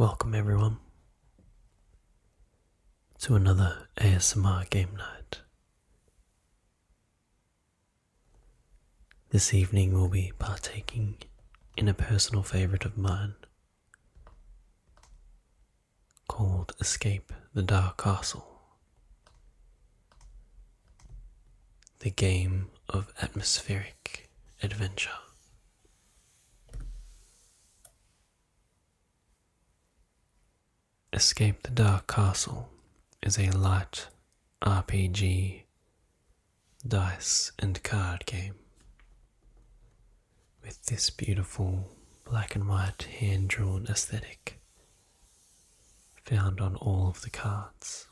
Welcome everyone to another ASMR game night. This evening we'll be partaking in a personal favourite of mine called Escape the Dark Castle, the game of atmospheric adventure. Escape the Dark Castle is a light RPG dice and card game with this beautiful black and white hand-drawn aesthetic found on all of the cards.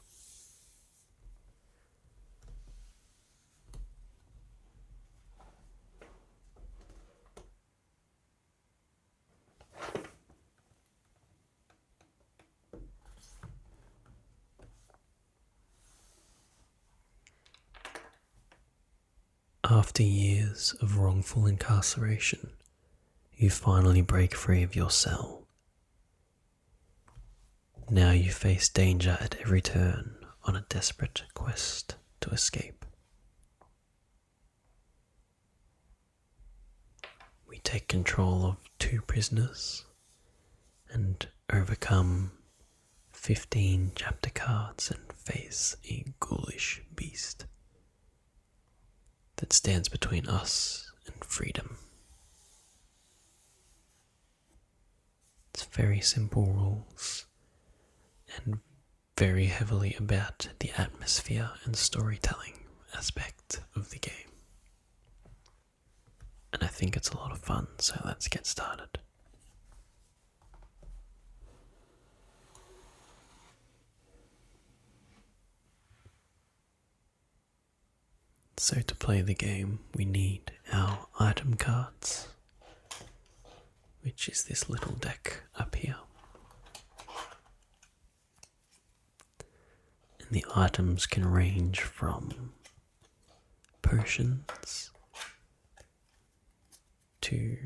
After years of wrongful incarceration, you finally break free of your cell. Now you face danger at every turn on a desperate quest to escape. We take control of 2 prisoners and overcome 15 chapter cards and face a ghoulish beast that stands between us and freedom. It's very simple rules and very heavily about the atmosphere and storytelling aspect of the game. And I think it's a lot of fun, so let's get started. So to play the game, we need our item cards, which is this little deck up here. And the items can range from potions to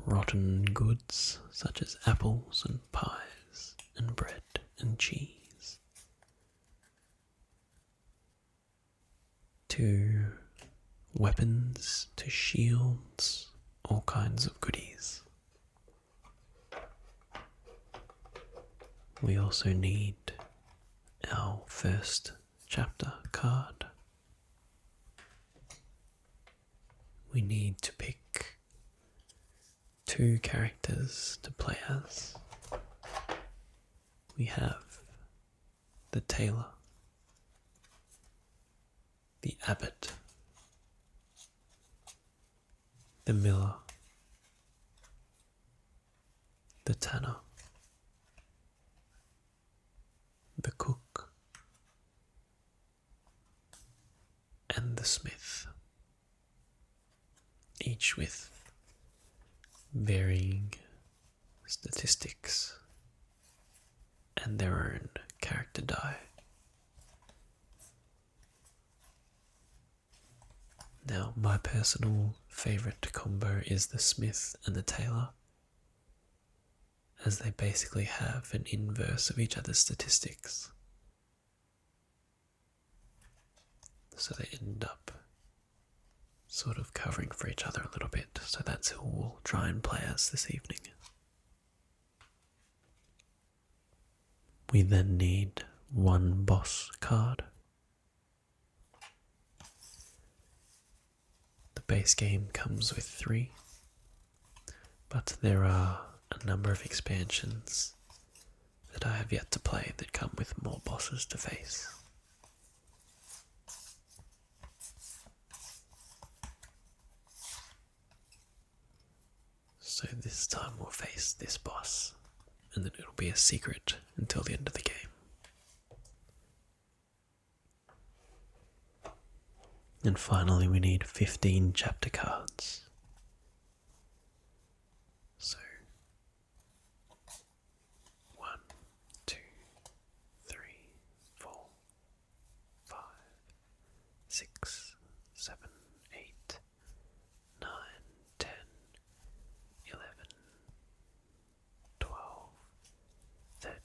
rotten goods such as apples and pies and bread and cheese, to weapons, to shields, all kinds of goodies. We also need our first chapter card. We need to pick 2 characters to play as. We have the tailor, the abbot, the miller, the tanner, the cook, and the smith, each with varying statistics and their own character die. Now, my personal favourite combo is the smith and the tailor, as they basically have an inverse of each other's statistics. So they end up sort of covering for each other a little bit, so that's who we'll try and play as this evening. We then need 1 boss card. The base game comes with 3, but there are a number of expansions that I have yet to play that come with more bosses to face. So this time we'll face this boss, and then it'll be a secret until the end of the game. And finally we need 15 chapter cards. So 1, 2, 3, 4, 5, 6, 7, 8, 9, 10, 11, 12, 13,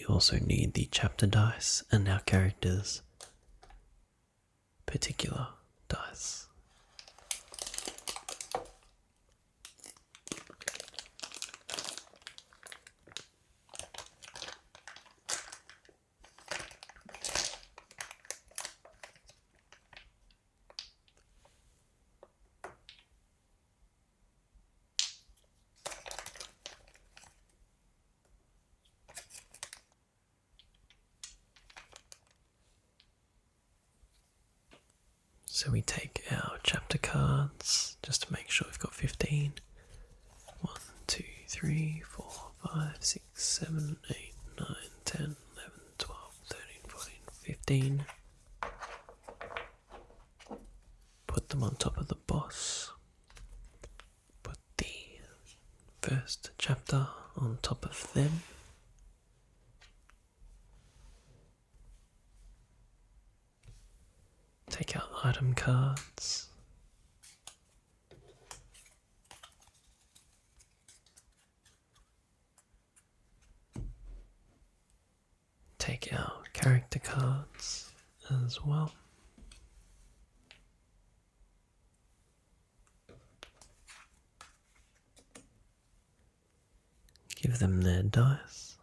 we also need the chapter dice and our character's particular dice. So we take our chapter cards just to make sure we've got 15. 1, 2, 3, 4, 5, 6, 7, 8, 9, 10, 11, 12, 13, 14, 15. Put them on top of the boss. Put the first chapter on top of them. Take out item cards. Take out character cards as well. Give them their dice.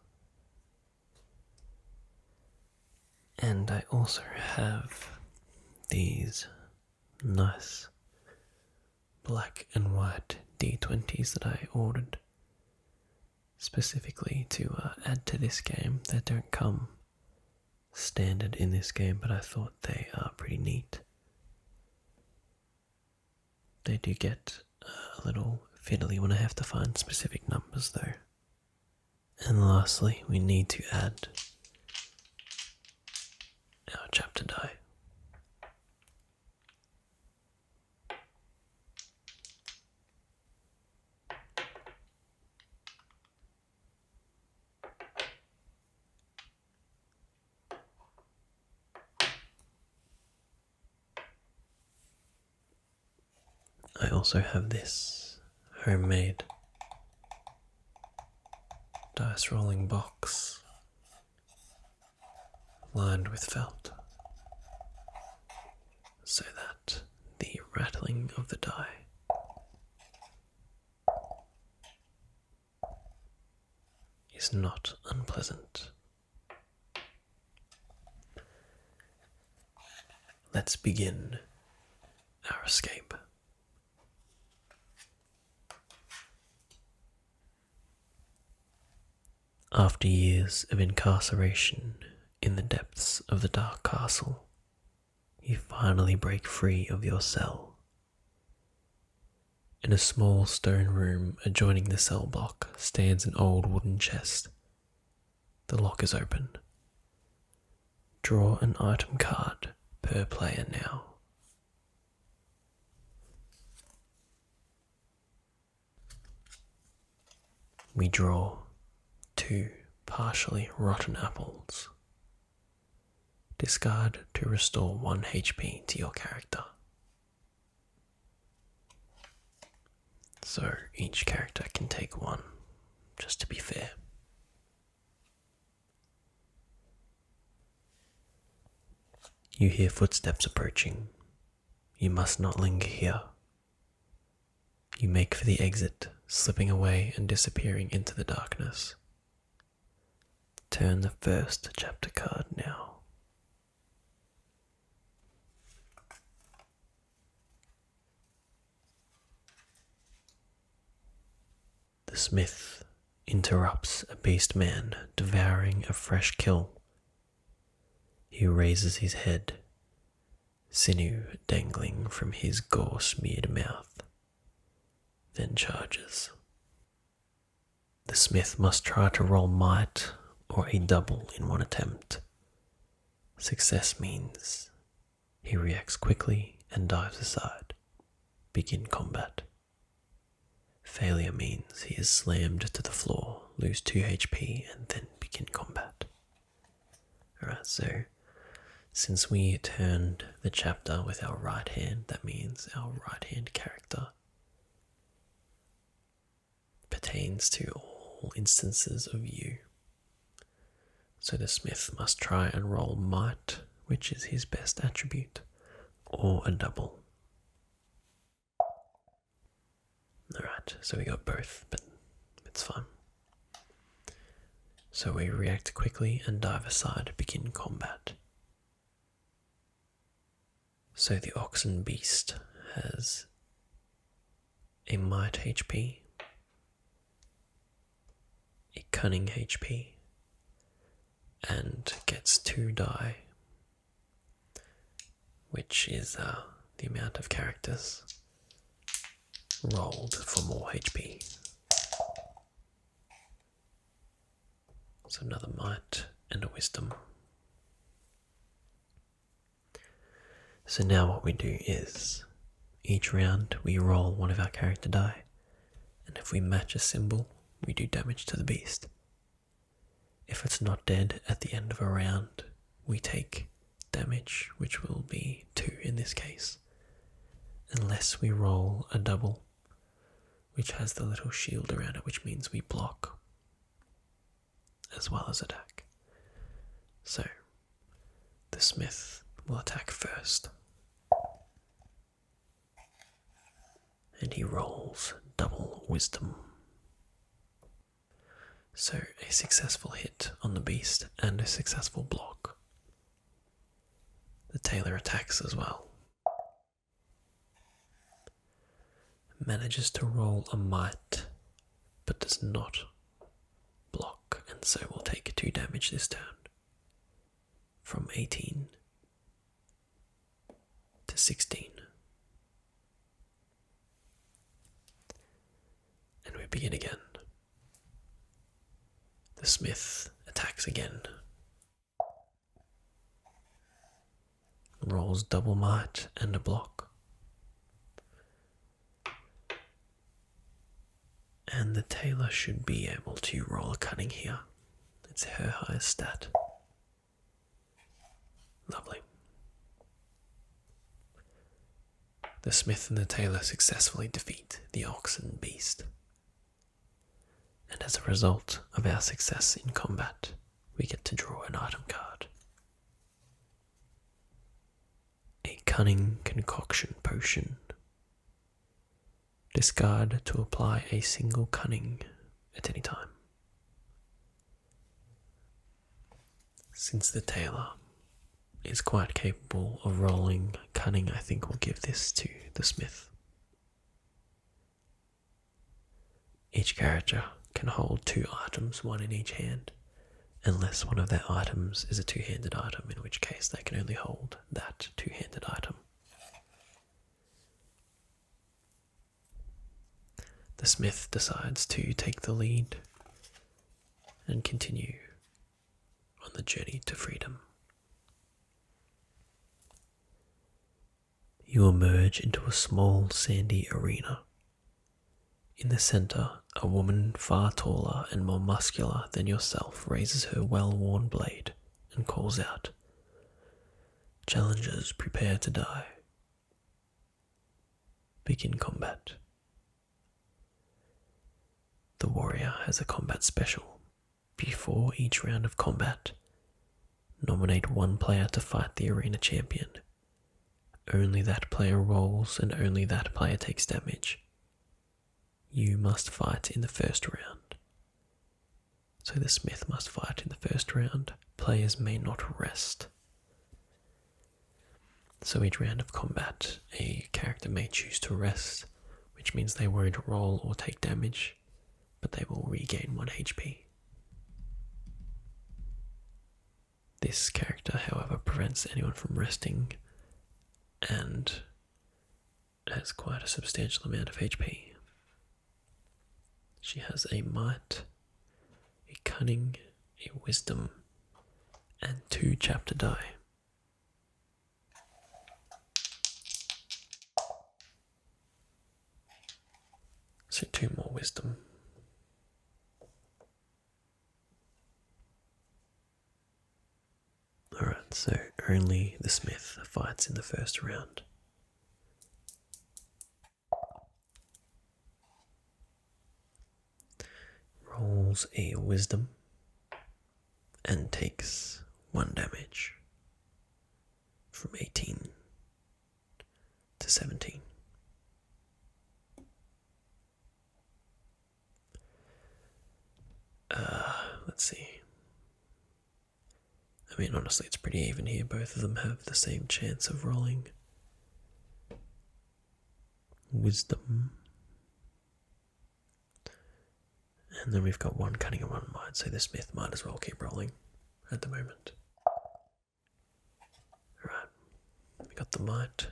And I also have these nice black and white D20s that I ordered specifically to add to this game. They don't come standard in this game, but I thought they are pretty neat. They do get a little fiddly when I have to find specific numbers though. And lastly, we need to add our chapter die. I also have this homemade dice rolling box lined with felt so that the rattling of the die is not unpleasant. Let's begin our escape. After years of incarceration in the depths of the dark castle, you finally break free of your cell. In a small stone room adjoining the cell block stands an old wooden chest. The lock is open. Draw an item card per player now. We draw 2 partially rotten apples. Discard to restore 1 HP to your character. So each character can take 1, just to be fair. You hear footsteps approaching. You must not linger here. You make for the exit, slipping away and disappearing into the darkness. Turn the first chapter card now. The smith interrupts a beast man devouring a fresh kill. He raises his head, sinew dangling from his gore-smeared mouth, then charges. The smith must try to roll might or a double in one attempt. Success means he reacts quickly and dives aside. Begin combat. Failure means he is slammed to the floor, lose 2 HP, and then begin combat. Alright, so since we turned the chapter with our right hand, that means our right hand character pertains to all instances of you. So the smith must try and roll might, which is his best attribute, or a double. Alright, so we got both, but it's fine. So we react quickly and dive aside, begin combat. So the Oxen beast has a might HP, a cunning HP, and gets 2 die, which is the amount of characters rolled for more HP. So another might and a wisdom. So now what we do is, each round we roll one of our character die, and if we match a symbol, we do damage to the beast. If it's not dead at the end of a round, we take damage, which will be 2 in this case, unless we roll a double, which has the little shield around it, which means we block as well as attack. So the smith will attack first, and he rolls double wisdom. So a successful hit on the beast and a successful block. The tailor attacks as well. Manages to roll a might, but does not block, and so will take 2 damage this turn. From 18 to 16. And we begin again. The smith attacks again. Rolls double might and a block. And the tailor should be able to roll a cunning here. It's her highest stat. Lovely. The smith and the tailor successfully defeat the Oxen beast. And as a result of our success in combat, we get to draw an item card. A cunning concoction potion. Discard to apply a single cunning at any time. Since the tailor is quite capable of rolling cunning, I think we'll give this to the smith. Each character can hold 2 items, 1 in each hand, unless one of their items is a 2-handed item, in which case they can only hold that 2-handed item. The smith decides to take the lead and continue on the journey to freedom. You emerge into a small sandy arena. In the center, a woman far taller and more muscular than yourself raises her well-worn blade and calls out, "Challengers, prepare to die." Begin combat. The warrior has a combat special. Before each round of combat, nominate 1 player to fight the arena champion. Only that player rolls and only that player takes damage. You must fight in the first round. So the smith must fight in the first round. Players may not rest. So each round of combat, a character may choose to rest, which means they won't roll or take damage, but they will regain 1 HP. This character, however, prevents anyone from resting and has quite a substantial amount of HP. She has a might, a cunning, a wisdom, and 2 chapter die. So 2 more wisdom. Alright, so only the smith fights in the first round. Rolls a wisdom and takes 1 damage from 18 to 17. Let's see. I mean, honestly, it's pretty even here. Both of them have the same chance of rolling wisdom. And then we've got 1 cunning and 1 might, so the smith might as well keep rolling at the moment. Alright, we got the might.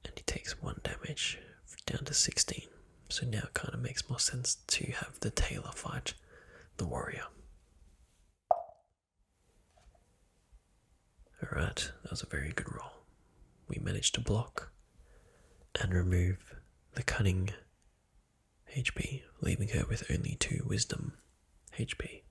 And he takes 1 damage down to 16. So now it kind of makes more sense to have the tailor fight the warrior. Alright, that was a very good roll. We managed to block and remove the cunning HP, leaving her with only 2 wisdom HP.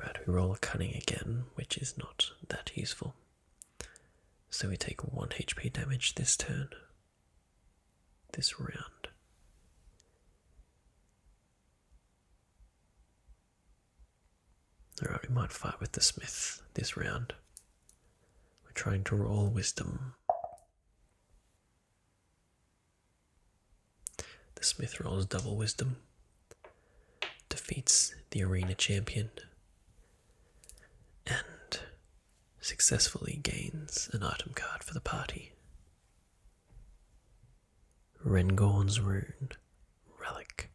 Right, we roll a cunning again, which is not that useful. So we take 1 HP damage this turn, this round. Alright, we might fight with the smith this round. We're trying to roll wisdom. The smith rolls double wisdom, defeats the arena champion, and successfully gains an item card for the party. Rengorn's Rune Relic.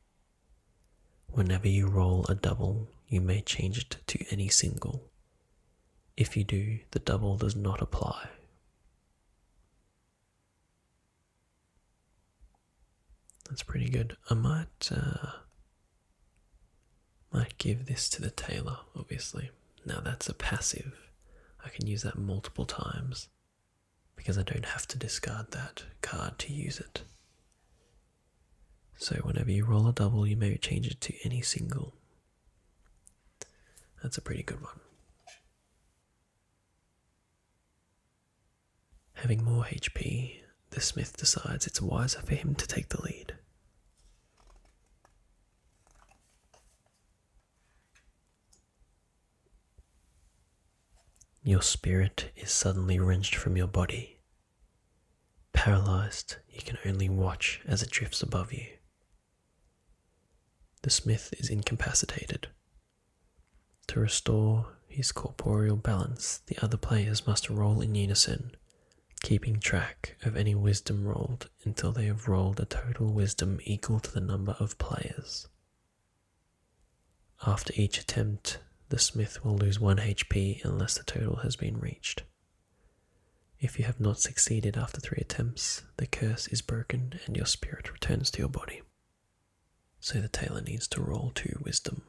Whenever you roll a double, you may change it to any single. If you do, the double does not apply. That's pretty good. I might give this to the tailor, obviously. Now that's a passive. I can use that multiple times because I don't have to discard that card to use it. So whenever you roll a double, you may change it to any single. That's a pretty good one. Having more HP, the smith decides it's wiser for him to take the lead. Your spirit is suddenly wrenched from your body. Paralyzed, you can only watch as it drifts above you. The smith is incapacitated. To restore his corporeal balance, the other players must roll in unison, keeping track of any wisdom rolled until they have rolled a total wisdom equal to the number of players. After each attempt, the smith will lose 1 HP unless the total has been reached. If you have not succeeded after 3 attempts, the curse is broken and your spirit returns to your body. So the tailor needs to roll 2 wisdom.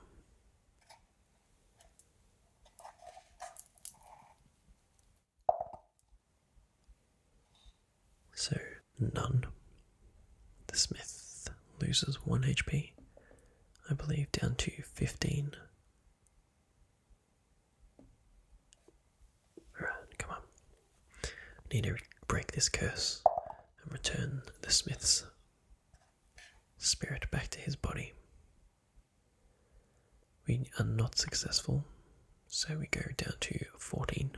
So, none. The smith loses 1 HP, I believe, down to 15. Alright, come on. Need to break this curse and return the smith's spirit back to his body. We are not successful, so we go down to 14.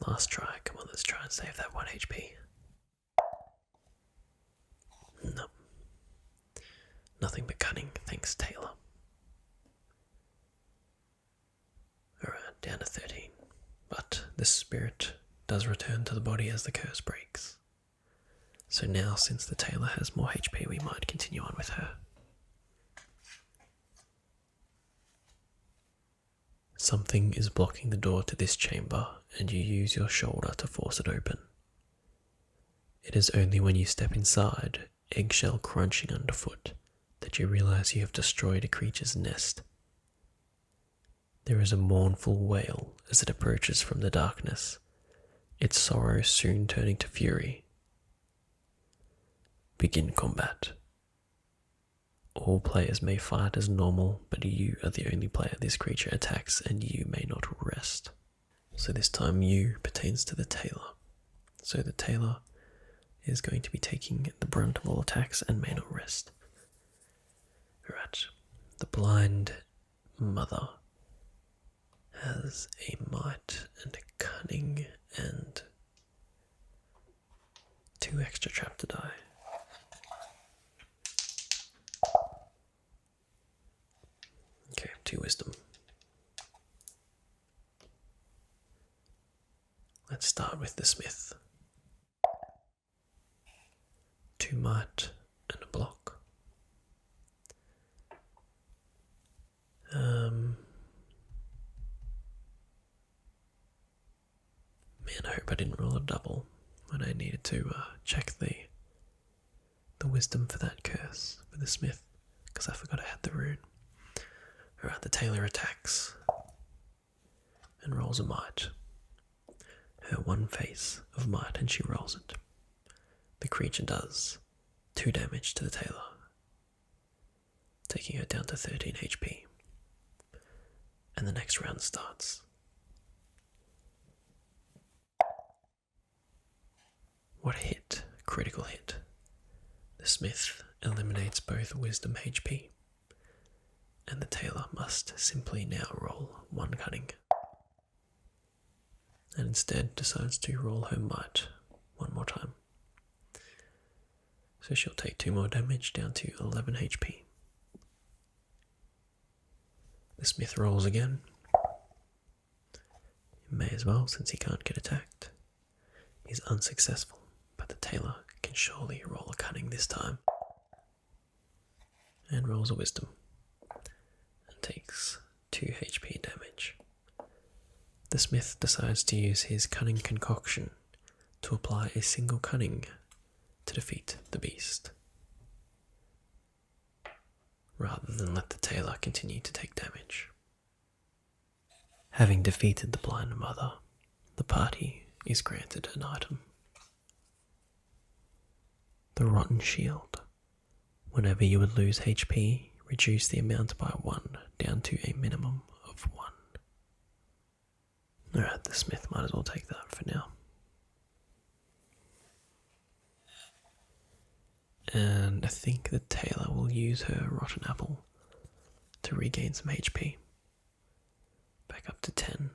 Last try, come on, let's try and save that 1 HP. No. Nothing but cunning, thanks Taylor. Alright, down to 13. But the spirit does return to the body as the curse breaks. So now, since the tailor has more HP, we might continue on with her. Something is blocking the door to this chamber, and you use your shoulder to force it open. It is only when you step inside, eggshell crunching underfoot, that you realize you have destroyed a creature's nest. There is a mournful wail as it approaches from the darkness, its sorrow soon turning to fury. Begin combat. All players may fight as normal, but you are the only player this creature attacks, and you may not rest. So this time you pertains to the tailor. So the tailor is going to be taking the brunt of all attacks and may not rest. Alright, the blind mother has a might and a cunning and 2 extra trap to die. Okay, 2 wisdom. Let's start with the smith. 2 might and a block. Man, I hope I didn't roll a double when I needed to check the wisdom for that curse for the smith, because I forgot I had the rune. Alright, the tailor attacks and rolls a might. Her 1 face of might and she rolls it. The creature does 2 damage to the tailor, taking her down to 13 HP. And the next round starts. What a hit, critical hit. The smith eliminates both wisdom HP, and the tailor must simply now roll 1 cunning. And instead decides to roll her might 1 more time. So she'll take 2 more damage down to 11 HP. The smith rolls again. He may as well, since he can't get attacked. He's unsuccessful, but the tailor can surely roll a cunning this time. And rolls a wisdom. And takes 2 HP damage. The smith decides to use his cunning concoction to apply a single cunning to defeat the beast, rather than let the tailor continue to take damage. Having defeated the blind mother, the party is granted an item. The rotten shield. Whenever you would lose HP, reduce the amount by 1 down to a minimum of 1. Alright, the smith might as well take that for now. And I think the tailor will use her rotten apple to regain some HP. Back up to 10.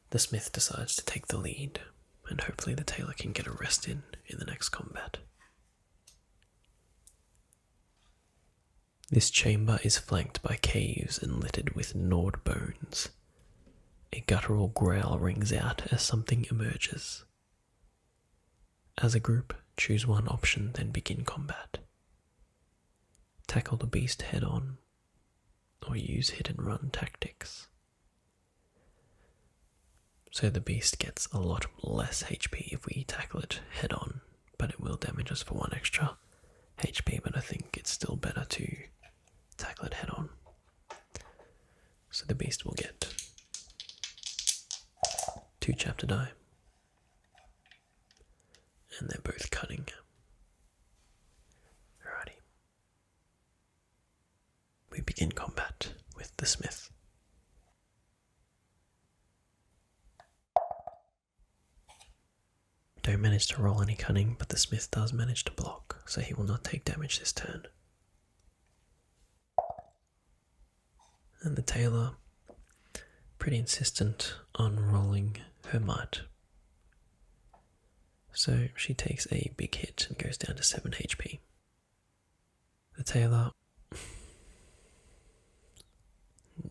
The smith decides to take the lead, and hopefully the tailor can get a rest in the next combat. This chamber is flanked by caves and littered with gnawed bones. A guttural growl rings out as something emerges. As a group, choose 1 option, then begin combat. Tackle the beast head on, or use hit and run tactics. So the beast gets a lot less HP if we tackle it head on, but it will damage us for 1 extra HP, but I think it's still better to tackle it head on. So the beast will get 2 chapter die, and they're both cunning. Alrighty. We begin combat with the smith. Don't manage to roll any cunning, but the smith does manage to block, so he will not take damage this turn. And the tailor, pretty insistent on rolling her might. So she takes a big hit and goes down to 7 HP. The tailor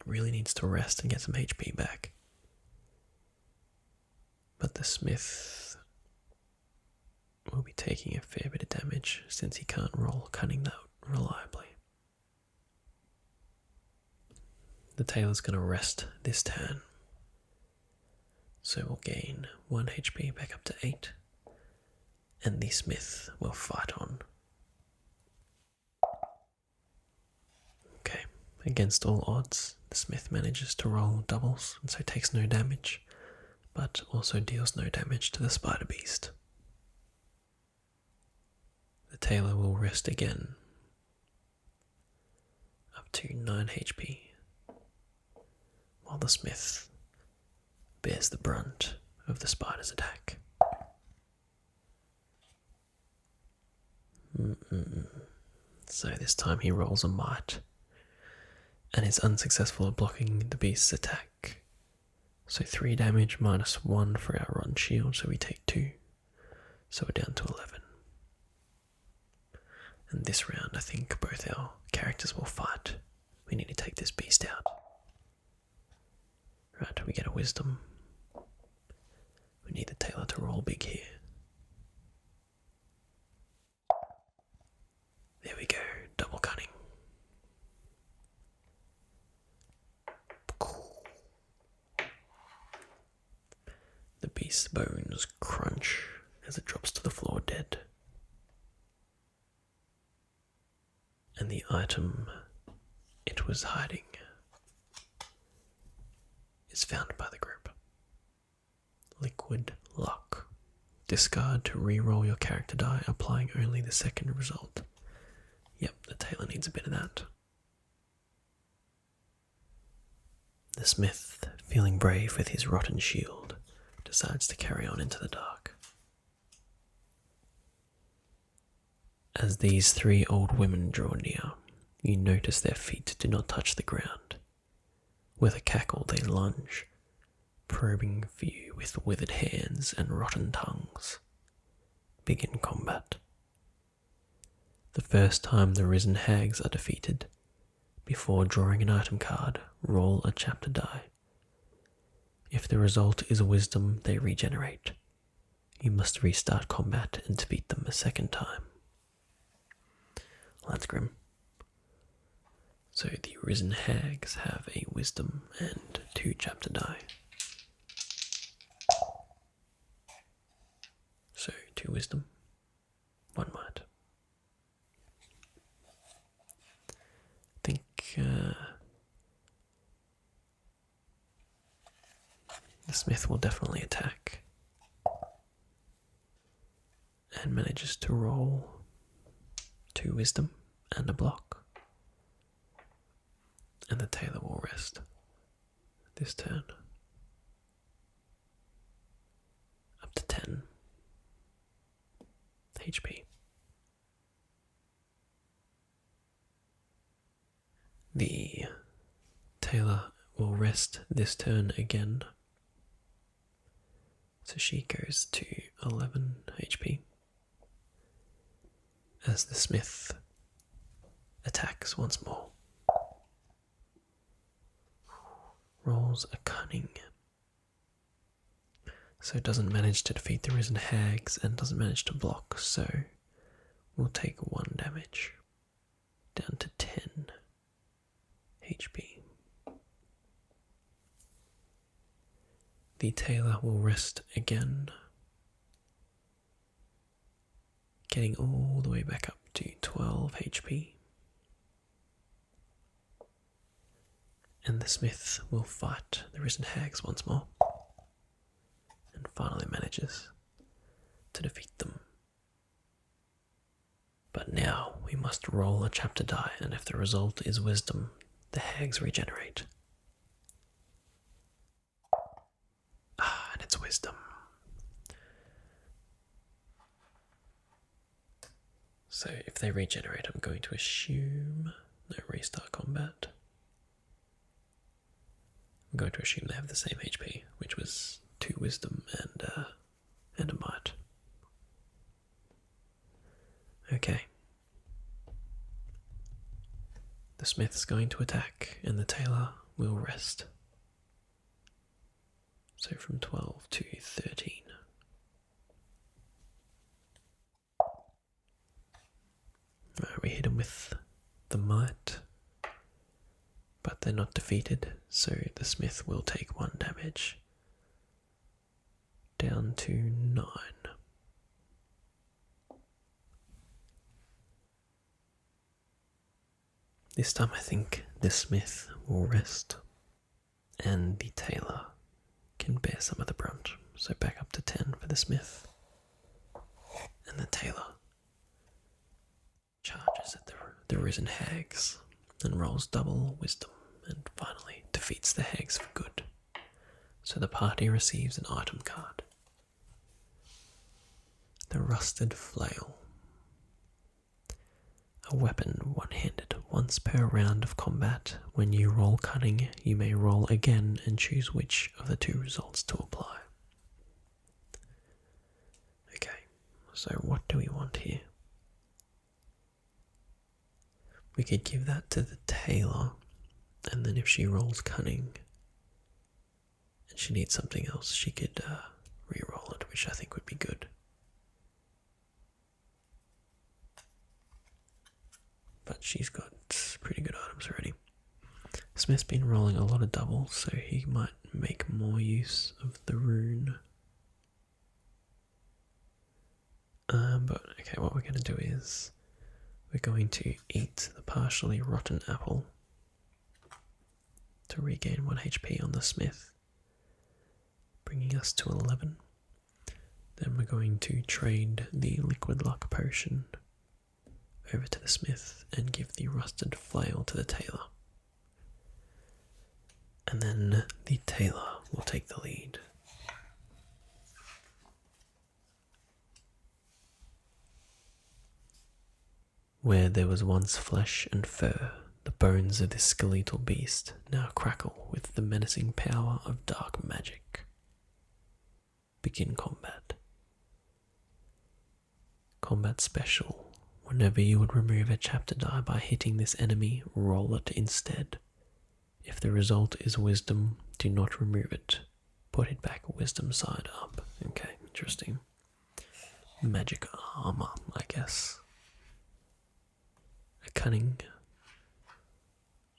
really needs to rest and get some HP back. But the smith will be taking a fair bit of damage since he can't roll cunning that reliably. The tailor's going to rest this turn, so we'll gain 1 HP back up to 8, and the smith will fight on. Okay, against all odds, the smith manages to roll doubles, and so takes no damage, but also deals no damage to the spider beast. The tailor will rest again, up to 9 HP, while the smith bears the brunt of the spider's attack. So this time he rolls a might and is unsuccessful at blocking the beast's attack. So 3 damage minus 1 for our rotten shield, so we take 2. So we're down to 11. And this round I think both our characters will fight. We need to take this beast out. Right, we get a wisdom. We need the tailor to roll big here. There we go, double cunning. The beast's bones crunch as it drops to the floor dead. And the item it was hiding is found by the group. Liquid luck. Discard to re-roll your character die, applying only the second result. Yep, the tailor needs a bit of that. The smith, feeling brave with his rotten shield, decides to carry on into the dark. As these 3 old women draw near, you notice their feet do not touch the ground. With a cackle they lunge, probing for you with withered hands and rotten tongues. Begin combat. The first time the risen hags are defeated, before drawing an item card, roll a chapter die. If the result is a wisdom, they regenerate. You must restart combat and defeat them a second time. Well, that's grim. So the risen hags have a wisdom and 2 chapter die. So 2 wisdom, 1 might. I think the smith will definitely attack and manages to roll 2 wisdom and a block. And the tailor will rest this turn. Up to 10 HP. The tailor will rest this turn again. So she goes to 11 HP. As the smith attacks once more. Rolls a cunning. So it doesn't manage to defeat the risen hags and doesn't manage to block, so we'll take 1 damage. Down to 10 HP. The tailor will rest again, getting all the way back up to 12 HP. And the smith will fight the risen hags once more, and finally manages to defeat them. But now we must roll a chapter die, and if the result is wisdom, the hags regenerate. And it's wisdom. So if they regenerate, I'm going to assume no restart combat. I'm going to assume they have the same HP, which was 2 wisdom and a might. Okay. The smith's going to attack, and the tailor will rest. So from 12 to 13. Right, we hit him with the might, but they're not defeated, so the smith will take 1 damage. Down to 9. This time I think the smith will rest, and the tailor can bear some of the brunt. So back up to 10 for the smith. And the tailor charges at the risen hags and rolls double wisdom and finally defeats the hags for good. So the party receives an item card. The Rusted Flail. A weapon one-handed. Once per round of combat, when you roll cunning, you may roll again and choose which of the two results to apply. Okay, so what do we want here? We could give that to the tailor, and then if she rolls cunning and she needs something else, she could re-roll it, which I think would be good. But she's got pretty good items already. Smith's been rolling a lot of doubles, so he might make more use of the rune. But okay, what we're going to do is we're going to eat the partially rotten apple to regain 1 HP on the Smith, bringing us to 11. Then we're going to trade the liquid luck potion over to the Smith and give the Rusted Flail to the tailor. And then the tailor will take the lead. Where there was once flesh and fur, the bones of this skeletal beast now crackle with the menacing power of dark magic. Begin combat. Combat special. Whenever you would remove a chapter die by hitting this enemy, roll it instead. If the result is wisdom, do not remove it. Put it back wisdom side up. Okay, interesting. Magic armor, I guess. A cunning,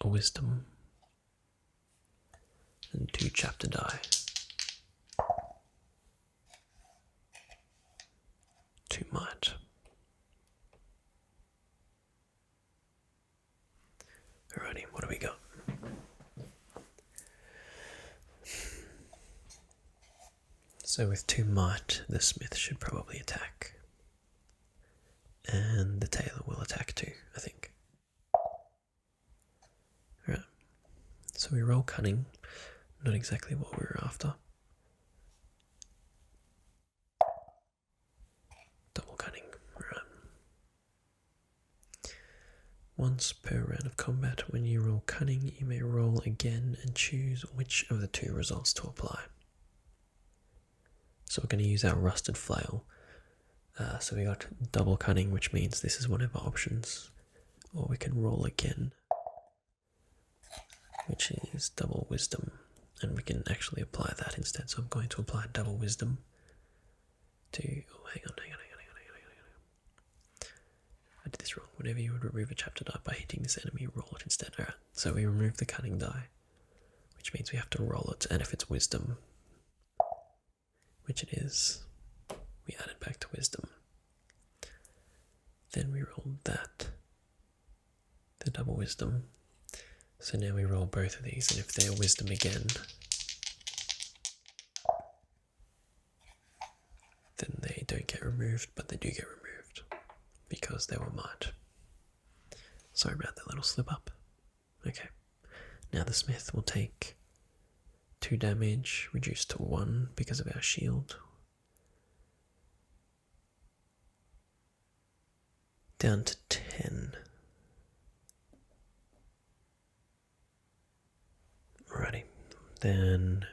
a wisdom, and 2 chapter die. 2 might. Alrighty, what do we got? So with 2 might, the Smith should probably attack. And the tailor will attack too, I think. Alright, so we roll cunning, not exactly what we were after. Double cunning, alright. Once per round of combat, when you roll cunning, you may roll again and choose which of the 2 results to apply. So we're going to use our Rusted Flail. So we got double cunning, which means this is one of our options. Or we can roll again, which is double wisdom. And we can actually apply that instead. So I'm going to apply double wisdom to... Oh, hang on. I did this wrong. Whenever you would remove a chapter die by hitting this enemy, roll it instead. Alright, so we remove the cunning die, which means we have to roll it. And if it's wisdom, which it is, we add it back to wisdom. Then we roll that, the double wisdom. So now we roll both of these, and if they're wisdom again, then they don't get removed, but they do get removed because they were might. Sorry about that little slip up. Okay, now the Smith will take 2 damage, reduced to 1 because of our shield. Down to 10. Alrighty, then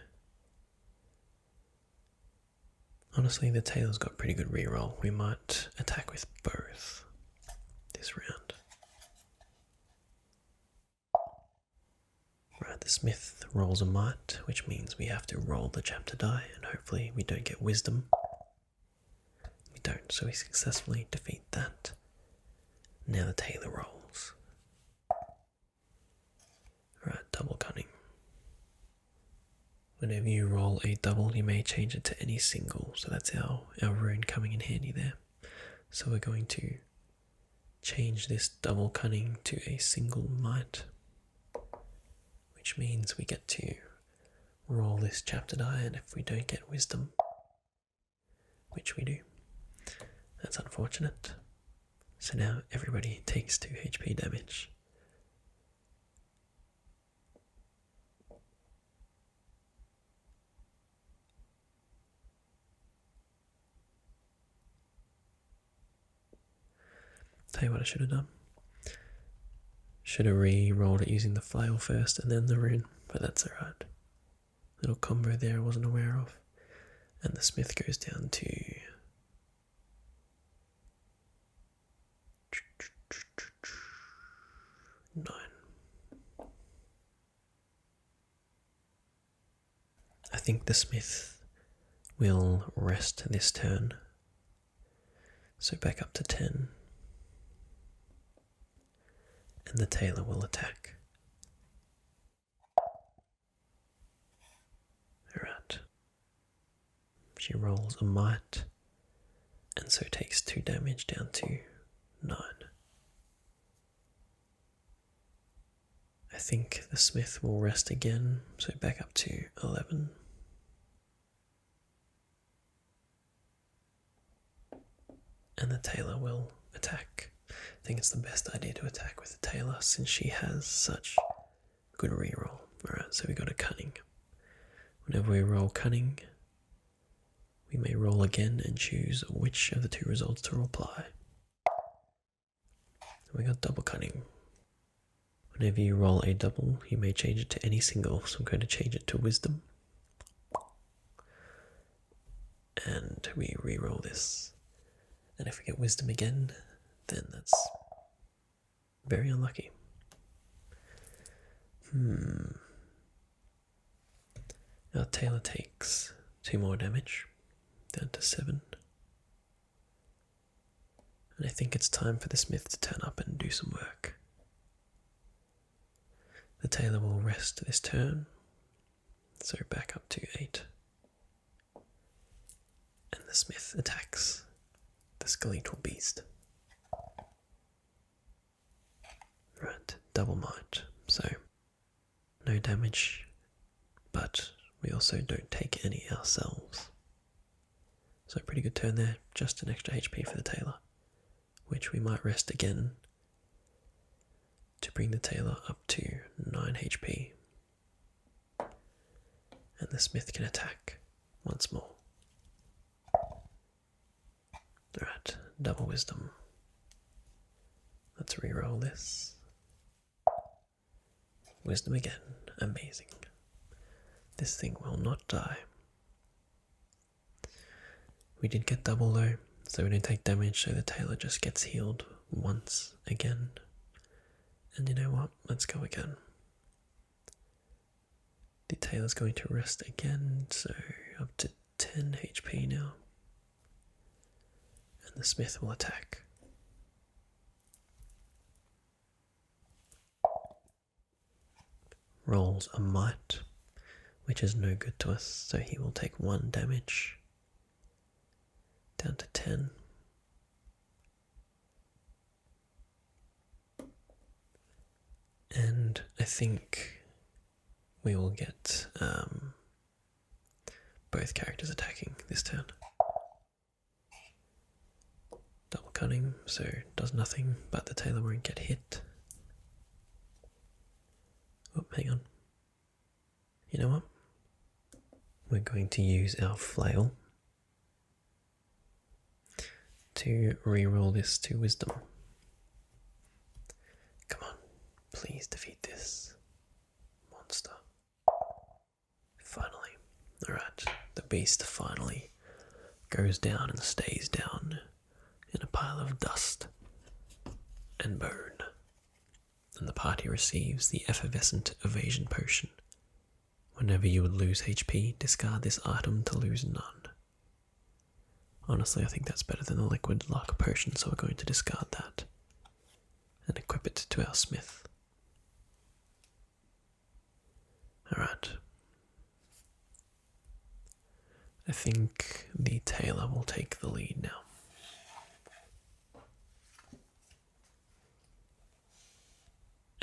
honestly the tailor's got pretty good reroll. We might attack with both this round. Right, the Smith rolls a might, which means we have to roll the chapter die, and hopefully we don't get wisdom. We don't, so we successfully defeat that. Now the tailor rolls. Right, double cunning. Whenever you roll a double, you may change it to any single, so that's our rune coming in handy there. So we're going to change this double cunning to a single might, which means we get to roll this chapter die, and if we don't get wisdom, which we do, that's unfortunate. So now everybody takes 2 HP damage. Tell you what I should have done. Should have re-rolled it using the flail first and then the rune, but that's alright. Little combo there I wasn't aware of. And the smith goes down to 9. I think the smith will rest this turn, so back up to 10, and the tailor will attack. Alright. She rolls a might, and so takes 2 damage down to 9. I think the smith will rest again, so back up to 11. And the tailor will attack. I think it's the best idea to attack with the tailor since she has such good reroll. Alright, so we got a cunning. Whenever we roll cunning, we may roll again and choose which of the 2 results to apply. We got double cunning. Whenever you roll a double, you may change it to any single, so I'm going to change it to wisdom. And we re-roll this. And if we get wisdom again, then that's very unlucky. Our tailor takes 2 more damage, down to 7. And I think it's time for the smith to turn up and do some work. The tailor will rest this turn, so back up to 8. And the smith attacks the skeletal beast. Right, double might, so no damage, but we also don't take any ourselves. So pretty good turn there, just an extra HP for the tailor, which we might rest again to bring the tailor up to 9 HP. And the smith can attack once more. Alright, double wisdom. Let's re-roll this. Wisdom again, amazing. This thing will not die. We did get double though, so we don't take damage, so the tailor just gets healed once again. And you know what? Let's go again. The tailor's going to rest again, so up to 10 HP now. And the smith will attack. Rolls a might, which is no good to us, so he will take 1 damage. Down to 10. And I think we will get both characters attacking this turn. Double cunning, so does nothing, but the tailor won't get hit. Oh, hang on. You know what? We're going to use our flail to re-roll this to wisdom. Come on, please defeat this monster. Finally. Alright, the beast finally goes down and stays down in a pile of dust and bone. And the party receives the effervescent evasion potion. Whenever you would lose HP, discard this item to lose none. Honestly, I think that's better than the liquid luck potion, so we're going to discard that and equip it to our smith. Alright. I think the tailor will take the lead now.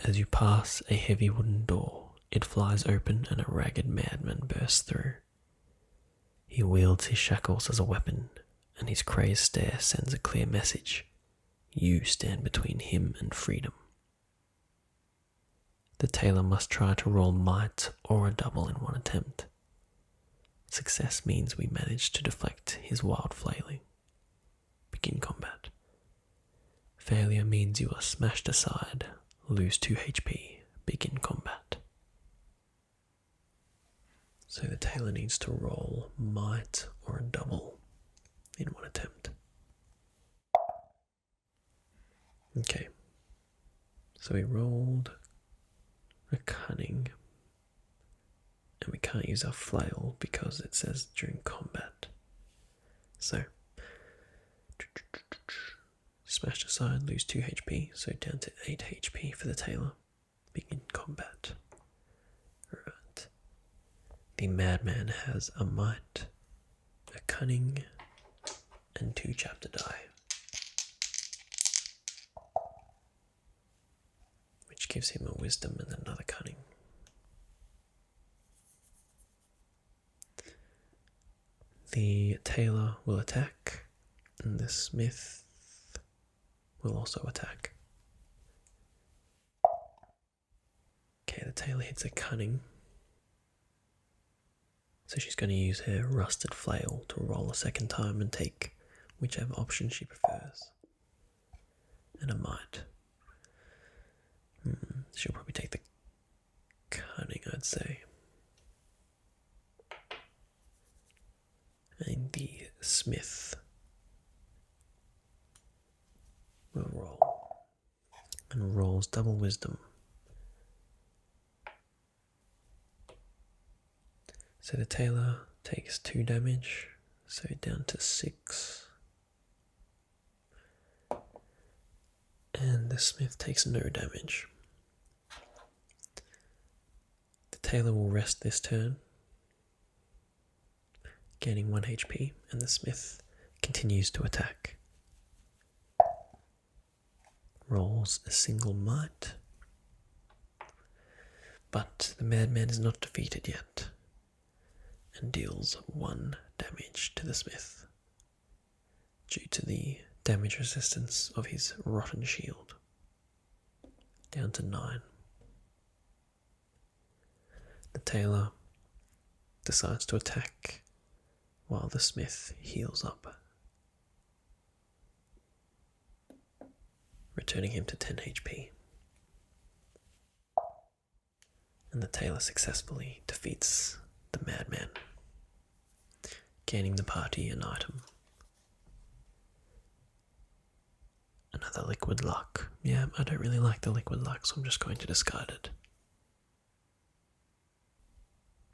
As you pass a heavy wooden door, it flies open and a ragged madman bursts through. He wields his shackles as a weapon, and his crazed stare sends a clear message. You stand between him and freedom. The tailor must try to roll might or a double in one attempt. Success means we manage to deflect his wild flailing. Begin combat. Failure means you are smashed aside, lose 2 HP, begin combat. So the tailor needs to roll might or a double in one attempt. Okay, so we rolled a cunning, and we can't use our flail because it says during combat. So, smashed aside, lose 2 HP, so down to 8 HP for the tailor. Begin combat. Alright. The Madman has a might, a cunning, and 2 chapter die, which gives him a wisdom and another cunning. The tailor will attack, and the smith will also attack. Okay, the tailor hits a cunning, so she's going to use her rusted flail to roll a second time and take whichever option she prefers. And a might. She'll probably take the cunning, I'd say. And the smith will roll. And rolls double wisdom. So the tailor takes 2 damage, so down to 6. And the smith takes no damage. The tailor will rest this turn, gaining 1 HP, and the smith continues to attack. Rolls a single might, but the Madman is not defeated yet, and deals 1 damage to the smith due to the damage resistance of his rotten shield, down to 9. The tailor decides to attack while the smith heals up, returning him to 10 HP. And the tailor successfully defeats the Madman, gaining the party an item. Another liquid luck. Yeah, I don't really like the liquid luck, so I'm just going to discard it.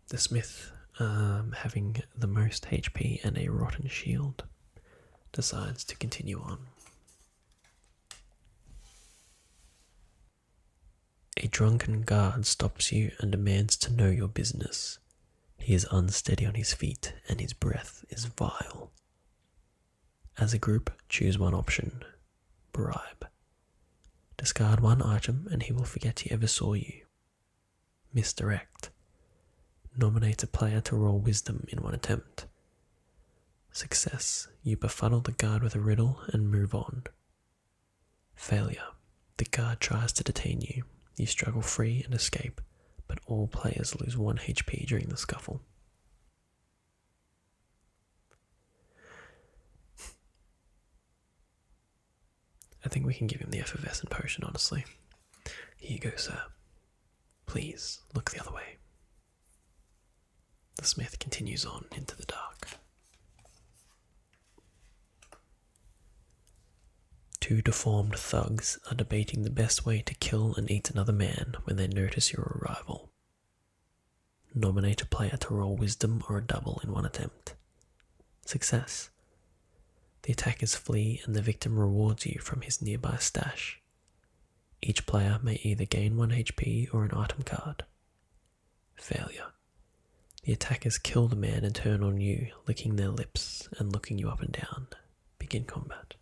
The smith, having the most HP and a rotten shield, decides to continue on. A drunken guard stops you and demands to know your business. He is unsteady on his feet and his breath is vile. As a group, choose one option. Bribe. Discard 1 item and he will forget he ever saw you. Misdirect. Nominate a player to roll wisdom in 1 attempt. Success. You befuddle the guard with a riddle and move on. Failure. The guard tries to detain you. You struggle free and escape, but all players lose 1 HP during the scuffle. I think we can give him the effervescent potion, honestly. Here you go, sir. Please, look the other way. The smith continues on into the dark. 2 deformed thugs are debating the best way to kill and eat another man when they notice your arrival. Nominate a player to roll wisdom or a double in 1 attempt. Success. The attackers flee and the victim rewards you from his nearby stash. Each player may either gain 1 HP or an item card. Failure. The attackers kill the man and turn on you, licking their lips and looking you up and down. Begin combat.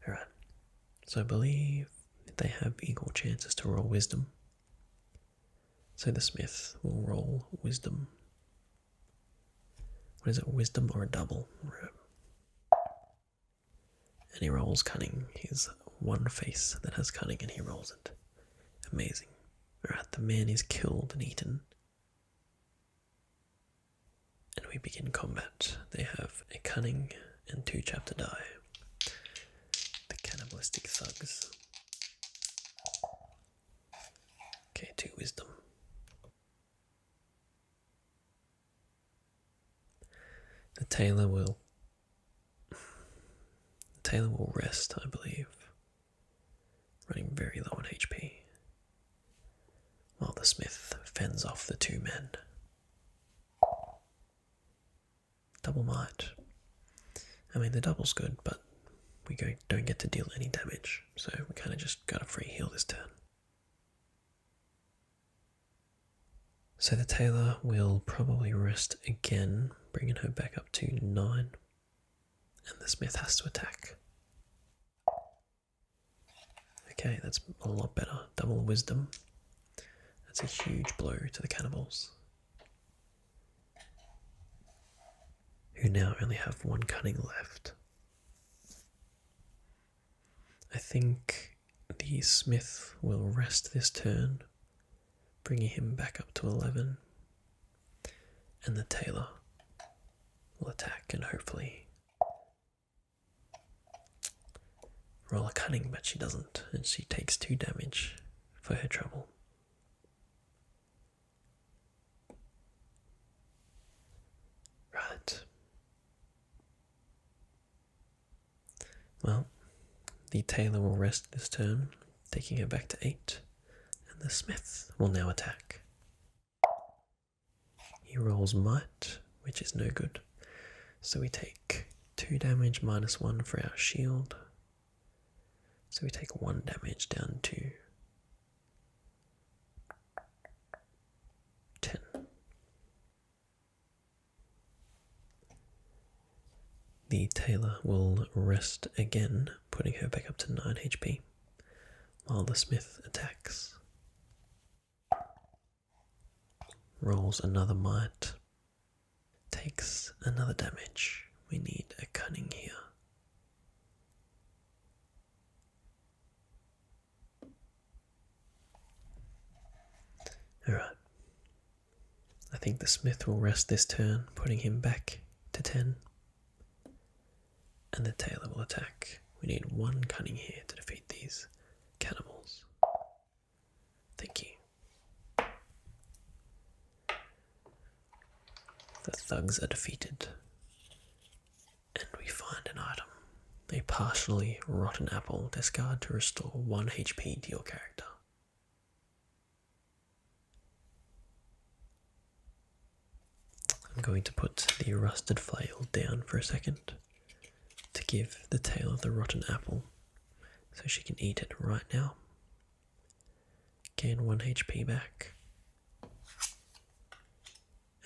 Alright, so I believe they have equal chances to roll wisdom. So the smith will roll wisdom. What is it, wisdom or a double? And he rolls cunning. He's 1 face that has cunning and he rolls it. Amazing. Alright, the man is killed and eaten. And we begin combat. They have a cunning and 2 chapter die. The Cannibals cannibalistic thugs. Okay, 2 wisdom. The tailor will rest, I believe, running very low on HP, while the smith fends off the 2 men. Double might. I mean, the double's good, but we don't get to deal any damage, so we kind of just got a free heal this turn. So the tailor will probably rest again, bringing her back up to 9, and the smith has to attack. Okay, that's a lot better. Double wisdom. That's a huge blow to the cannibals, who now only have 1 cunning left. I think the smith will rest this turn, bringing him back up to 11, and the tailor will attack and hopefully roll a cunning, but she doesn't, and she takes 2 damage for her trouble. Right. Well, the tailor will rest this turn, taking her back to 8, and the smith will now attack. He rolls might, which is no good, so we take 2 damage minus 1 for our shield, so we take 1 damage down to 10. The tailor will rest again, putting her back up to 9 HP, while the smith attacks. Rolls another might, takes another damage. We need a cunning here. Alright. I think the smith will rest this turn, putting him back to 10. And the tailor will attack. We need 1 cunning here to defeat these cannibals. Thank you. The thugs are defeated, and we find an item. A partially rotten apple. Discard to restore 1 HP to your character. I'm going to put the rusted flail down for a second to give the tailor the rotten apple so she can eat it right now. Gain 1 HP back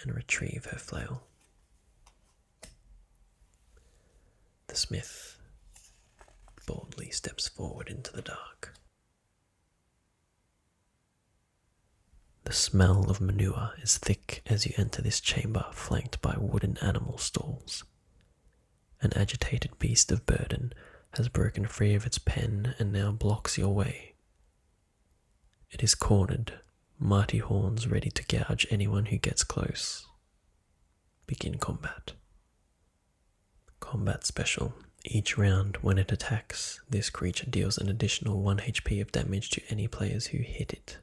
and retrieve her flail. The smith boldly steps forward into the dark. The smell of manure is thick as you enter this chamber, flanked by wooden animal stalls. An agitated beast of burden has broken free of its pen and now blocks your way. It is cornered, mighty horns ready to gouge anyone who gets close. Begin combat. Combat special. Each round when it attacks, this creature deals an additional 1 HP of damage to any players who hit it.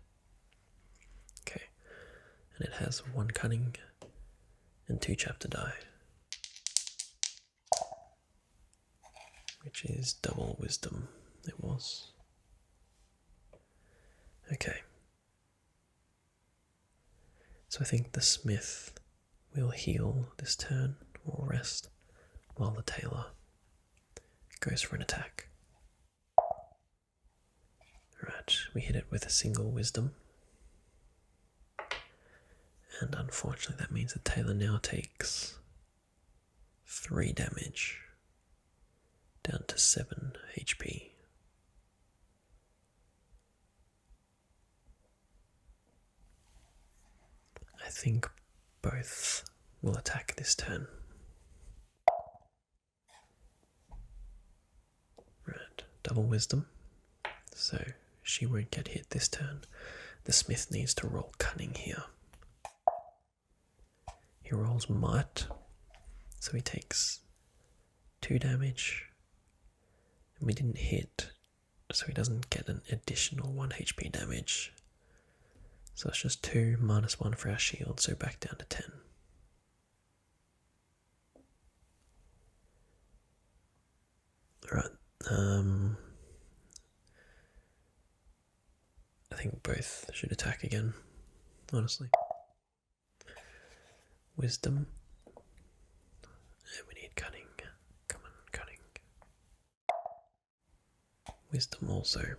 Okay, and it has 1 cunning and 2 chapter die, which is double wisdom. It was. Okay. So I think the smith will heal this turn, or rest, while the tailor goes for an attack. Right, we hit it with a single wisdom. And unfortunately that means the tailor now takes 3 damage, down to 7 HP. I think both will attack this turn. Right, double wisdom, so she won't get hit this turn. The smith needs to roll cunning here. He rolls might, so he takes 2 damage, and we didn't hit so he doesn't get an additional 1 HP damage. So it's just 2 minus 1 for our shield, so back down to 10. Alright, I think both should attack again, honestly. Wisdom. And we need cunning. Come on, cunning. Wisdom also.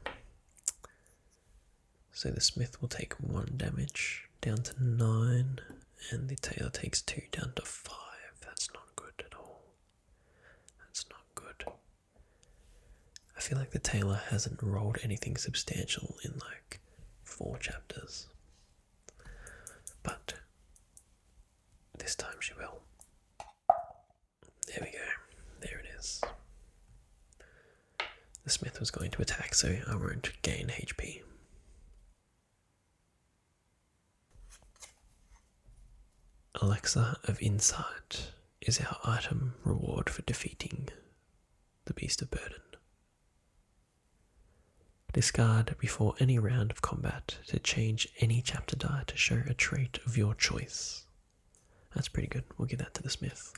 So the smith will take 1 damage, down to 9, and the tailor takes 2, down to 5. That's not good at all. That's not good. I feel like the tailor hasn't rolled anything substantial in like 4 chapters. But this time she will. There we go. There it is. The smith was going to attack, so I won't gain HP. Elixir of Insight is our item reward for defeating the Beast of Burden. Discard before any round of combat to change any chapter die to show a trait of your choice. That's pretty good. We'll give that to the smith.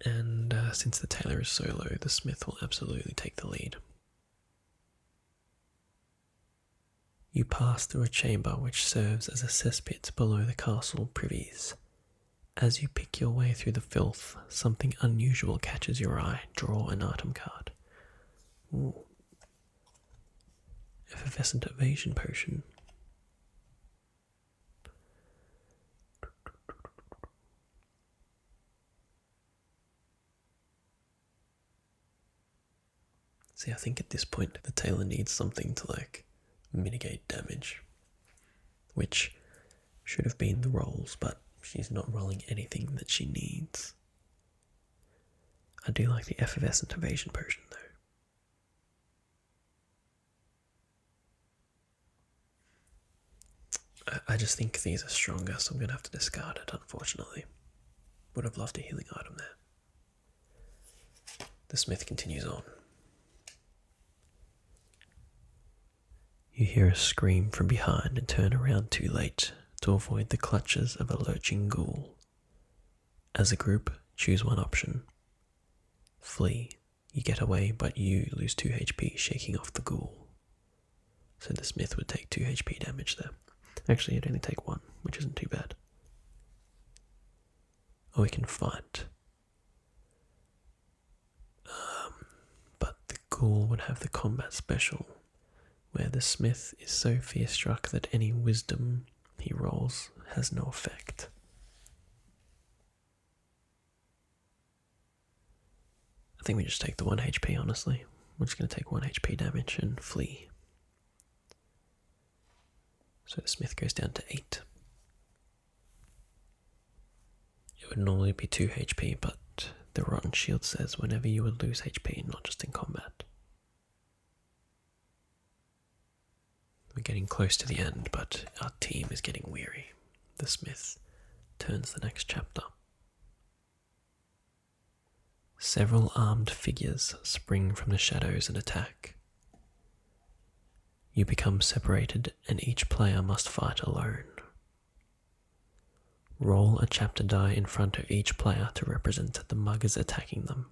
And since the tailor is solo, the smith will absolutely take the lead. You pass through a chamber which serves as a cesspit below the castle privies. As you pick your way through the filth, something unusual catches your eye. Draw an item card. Ooh. Effervescent evasion potion. See, I think at this point the tailor needs something to like mitigate damage, which should have been the rolls, but she's not rolling anything that she needs. I do like the effervescent evasion potion though. I just think these are stronger, so I'm going to have to discard it, unfortunately. Would have loved a healing item there. The smith continues on. You hear a scream from behind and turn around too late to avoid the clutches of a lurching ghoul. As a group, choose one option. Flee. You get away, but you lose 2 HP shaking off the ghoul. So the smith would take 2 HP damage there. Actually, it'd only take 1, which isn't too bad. Or we can fight. But the ghoul would have the combat special, where the smith is so fear-struck that any wisdom he rolls has no effect. I think we just take the 1 HP, honestly. We're just going to take 1 HP damage and flee. So the smith goes down to 8. It would normally be 2 HP, but the Rotten Shield says whenever you would lose HP, not just in combat. We're getting close to the end, but our team is getting weary. The smith turns the next chapter. Several armed figures spring from the shadows and attack. You become separated and each player must fight alone. Roll a chapter die in front of each player to represent the muggers attacking them.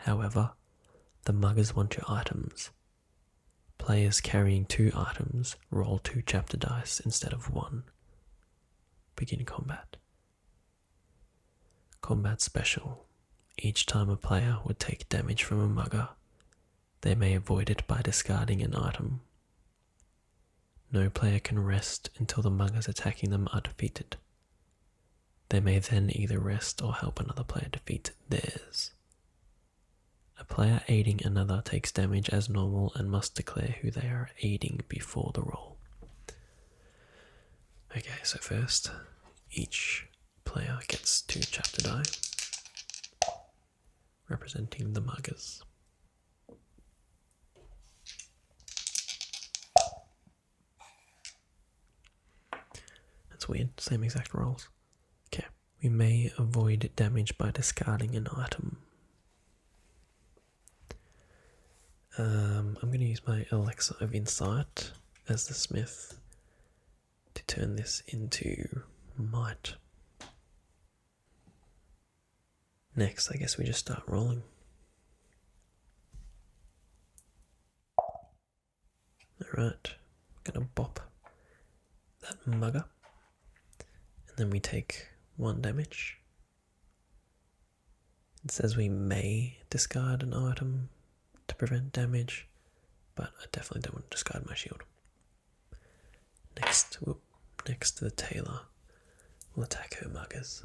However, the muggers want your items. Players carrying 2 items roll 2 chapter dice instead of 1. Begin combat. Combat special. Each time a player would take damage from a mugger, they may avoid it by discarding an item. No player can rest until the muggers attacking them are defeated. They may then either rest or help another player defeat theirs. A player aiding another takes damage as normal and must declare who they are aiding before the roll. Okay, so first, each player gets 2 chapter die, representing the muggers. That's weird, same exact rolls. Okay, We may avoid damage by discarding an item. I'm going to use my Elixir of Insight as the smith to turn this into might. Next, I guess we just start rolling. Alright, I'm going to bop that mugger. And then we take 1 damage. It says we may discard an item to prevent damage, but I definitely don't want to discard my shield. Next, the tailor will attack her muggers.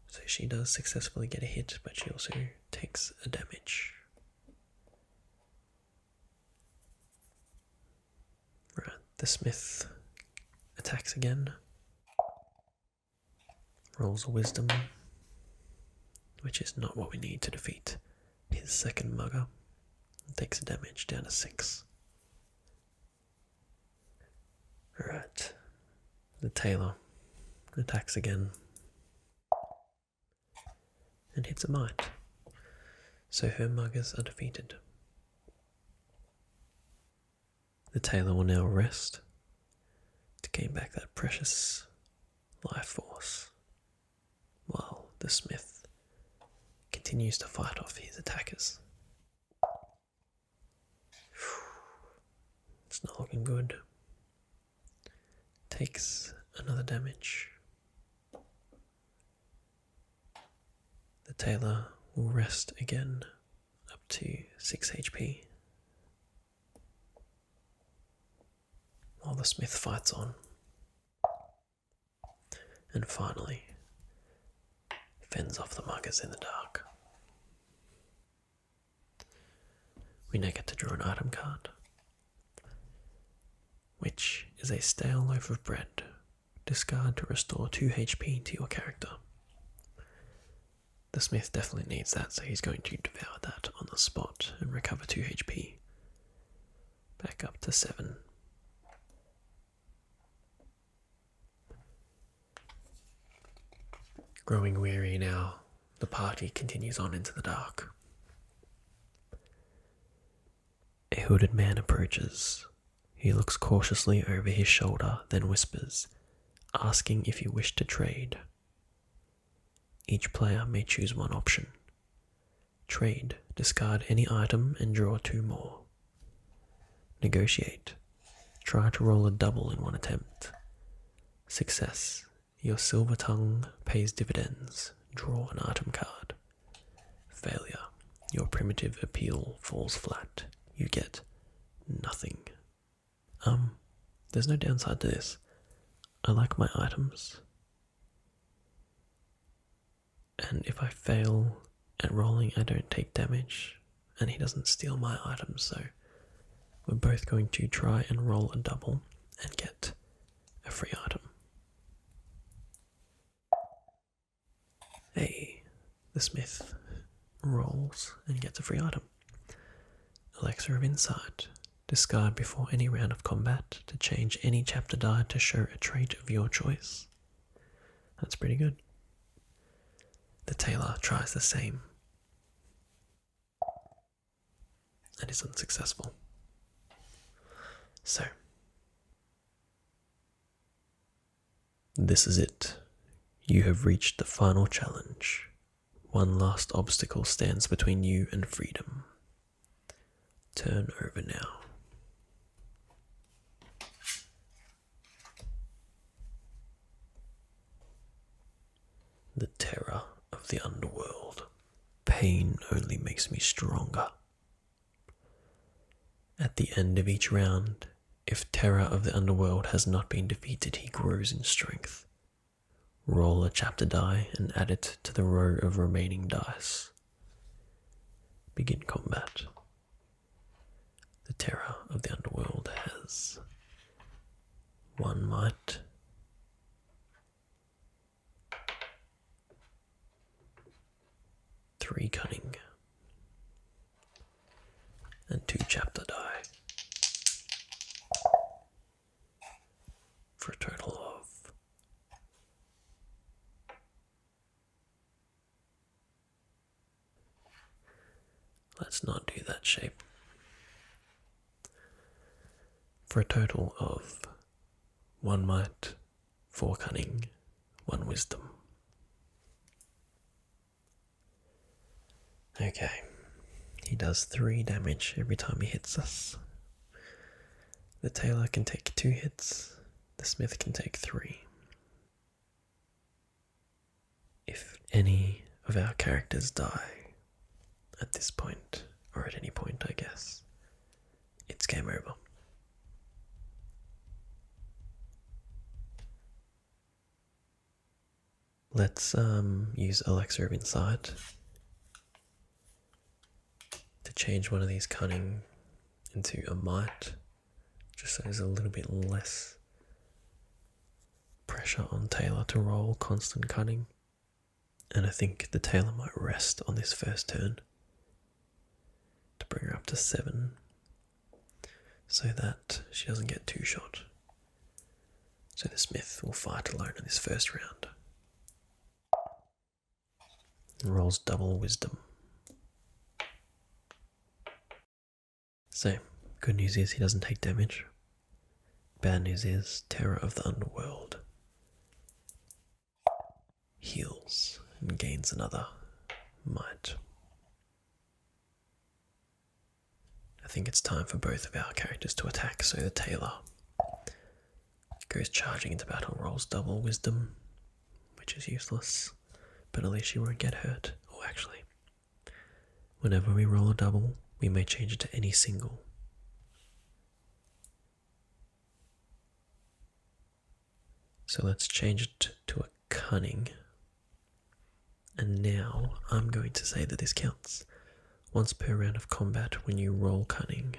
So she does successfully get a hit, but she also takes a damage. Right, the smith attacks again. Rolls a wisdom, which is not what we need to defeat his second mugger. Takes a damage down to 6. Right, the tailor attacks again and hits a might. So her muggers are defeated. The tailor will now rest to gain back that precious life force, while the smith continues to fight off his attackers. It's not looking good. Takes another damage. The tailor will rest again up to 6 HP, while the smith fights on. And finally fends off the muggers in the dark. We now get to draw an item card, which is a stale loaf of bread. Discard to restore 2 HP to your character. The smith definitely needs that, so he's going to devour that on the spot and recover 2 HP. Back up to 7. Growing weary now, the party continues on into the dark. A hooded man approaches. He looks cautiously over his shoulder, then whispers, asking if you wish to trade. Each player may choose one option. Trade, discard any item and draw 2 more. Negotiate, try to roll a double in one attempt. Success, your silver tongue pays dividends, draw an item card. Failure, your primitive appeal falls flat, you get nothing. There's no downside to this. I like my items. And if I fail at rolling, I don't take damage, and he doesn't steal my items, so we're both going to try and roll a double and get a free item. Hey, the smith rolls and gets a free item. Elixir of Insight. Discard before any round of combat to change any chapter die to show a trait of your choice. That's pretty good. The tailor tries the same and is unsuccessful. So, this is it. You have reached the final challenge. One last obstacle stands between you and freedom. Turn over now. The terror of the underworld. Pain only makes me stronger. At the end of each round, if terror of the underworld has not been defeated, he grows in strength. Roll a chapter die and add it to the row of remaining dice. Begin combat. The terror of the underworld has 1 might, 3 cunning, and 2 chapter die, for a total of let's not do that shape. For a total of 1 might, 4 cunning, 1 wisdom. Okay, he does 3 damage every time he hits us. The tailor can take 2 hits, the smith can take 3. If any of our characters die at this point, or at any point I guess, it's game over. Let's use Elixir of Insight to change one of these cunning into a might, just so there's a little bit less pressure on Taylor to roll constant cunning. And I think the tailor might rest on this first turn to bring her up to 7 so that she doesn't get 2-shot. So the smith will fight alone in this first round. Rolls double wisdom. So, good news is he doesn't take damage. Bad news is terror of the underworld. Heals and gains another might. I think it's time for both of our characters to attack, so the tailor goes charging into battle, rolls double wisdom, which is useless, but at least she won't get hurt. Or actually, whenever we roll a double, we may change it to any single. So let's change it to a cunning. And now I'm going to say that this counts. Once per round of combat when you roll cunning.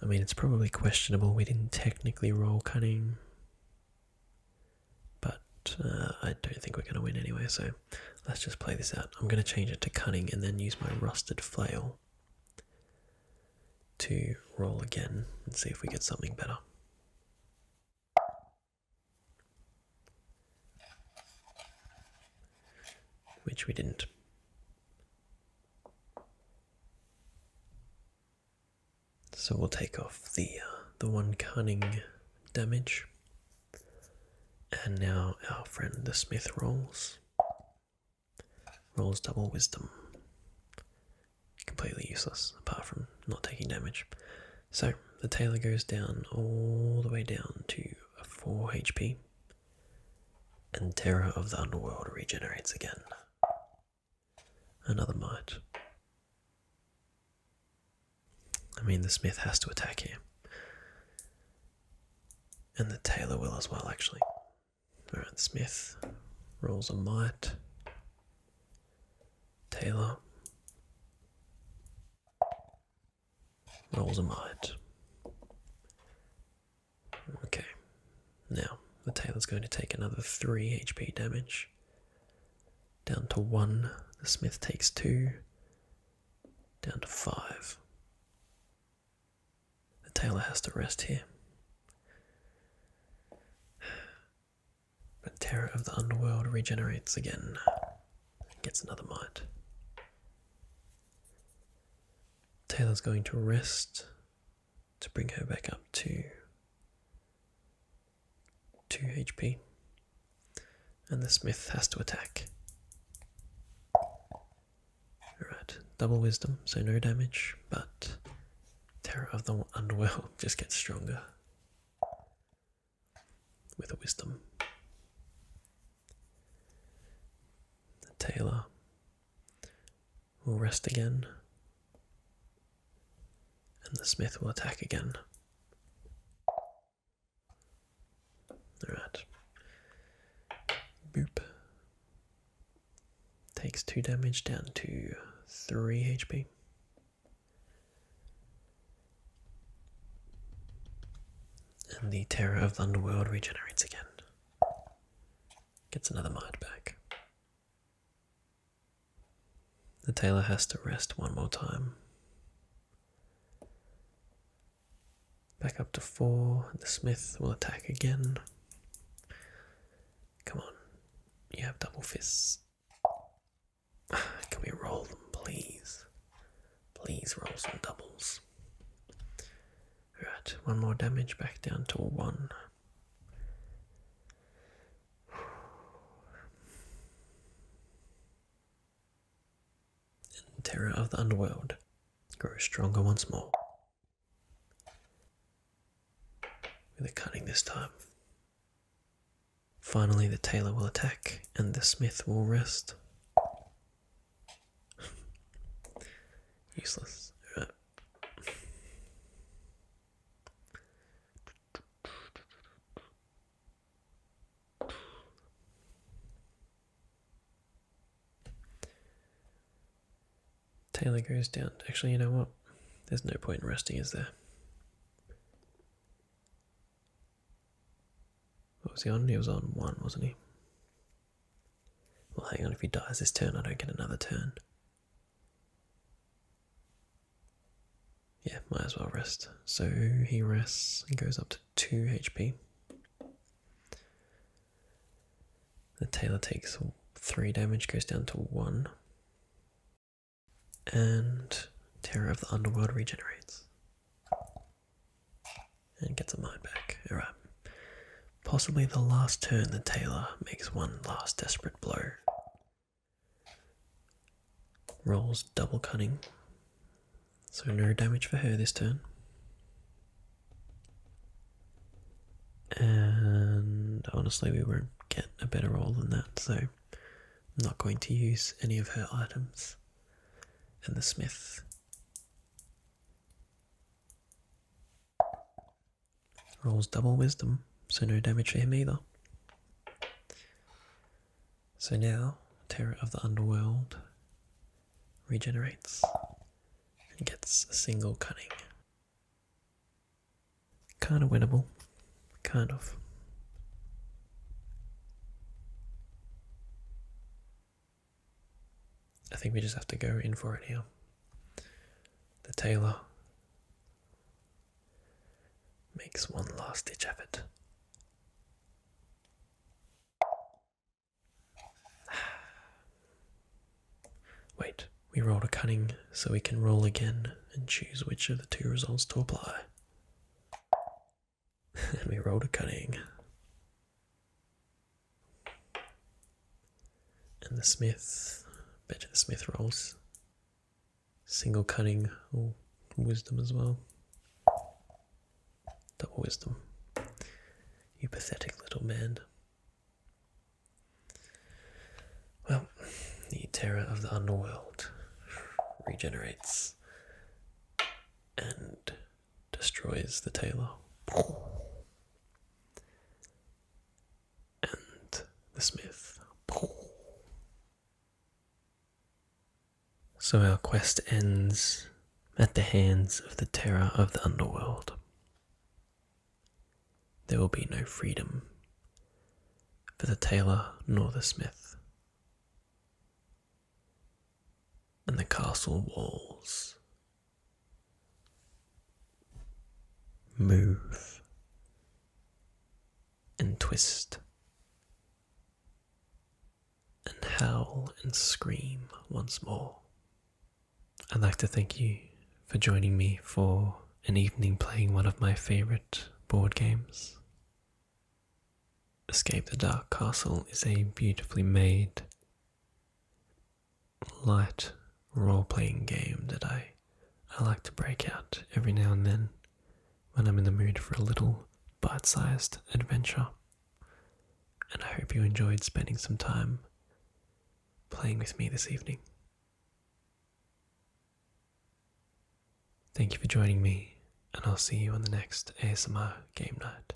I mean, it's probably questionable. We didn't technically roll cunning. But I don't think we're going to win anyway, so let's just play this out. I'm going to change it to cunning and then use my rusted flail to roll again and see if we get something better. Which we didn't. So we'll take off the 1 cunning damage. And now our friend the smith rolls double wisdom. Completely useless, apart from not taking damage. So the tailor goes down all the way down to 4 HP. And terror of the underworld regenerates again. Another might. I mean, the smith has to attack here. And the tailor will as well, actually. Alright, the smith rolls a might. Tailor rolls a might. Okay, now the tailor's going to take another 3 HP damage. Down to 1. The smith takes 2. Down to 5. The tailor has to rest here. But terror of the underworld regenerates again. Gets another might. Taylor's going to rest to bring her back up to 2 HP. And the smith has to attack. Alright, double wisdom, so no damage, but terror of the underworld just gets stronger with a wisdom. The tailor will rest again, and the smith will attack again. Alright. Boop. Takes 2 damage down to 3 HP. And the terror of the underworld regenerates again. Gets another might back. The tailor has to rest one more time. Back up to 4. The smith will attack again. Come on. You have double fists. Can we roll them, please? Please roll some doubles. Right, one more damage, back down to 1. And Terror of the Underworld grows stronger once more. With a cutting this time. Finally, the tailor will attack, and the smith will rest. Useless. Right. Tailor goes down. Actually, you know what? There's no point in resting, is there? What was he on? He was on 1, wasn't he? Well, hang on, if he dies this turn, I don't get another turn. Yeah, might as well rest. So he rests and goes up to 2 HP. The tailor takes 3 damage, goes down to 1. And Terror of the Underworld regenerates. And gets a mind back. Alright. Possibly the last turn the tailor makes one last desperate blow. Rolls double cunning. So no damage for her this turn. And honestly we won't get a better roll than that, so I'm not going to use any of her items. And the smith rolls double wisdom, so no damage for him either. So now Terror of the Underworld regenerates and gets a single cunning. Kind of winnable. Kind of. I think we just have to go in for it here. The tailor makes one last ditch effort. Wait, we rolled a cunning, so we can roll again and choose which of the 2 results to apply. And we rolled a cunning. And the smith, bet you the smith rolls single cunning or wisdom as well. Double wisdom. You pathetic little man. Well, the Terror of the Underworld regenerates and destroys the tailor. And the smith. So our quest ends at the hands of the Terror of the Underworld. There will be no freedom for the tailor nor the smith. And the castle walls move and twist and howl and scream once more. I'd like to thank you for joining me for an evening playing one of my favourite board games. Escape the Dark Castle is a beautifully made, light role-playing game that I like to break out every now and then when I'm in the mood for a little bite-sized adventure. And I hope you enjoyed spending some time playing with me this evening. Thank you for joining me, and I'll see you on the next ASMR game night.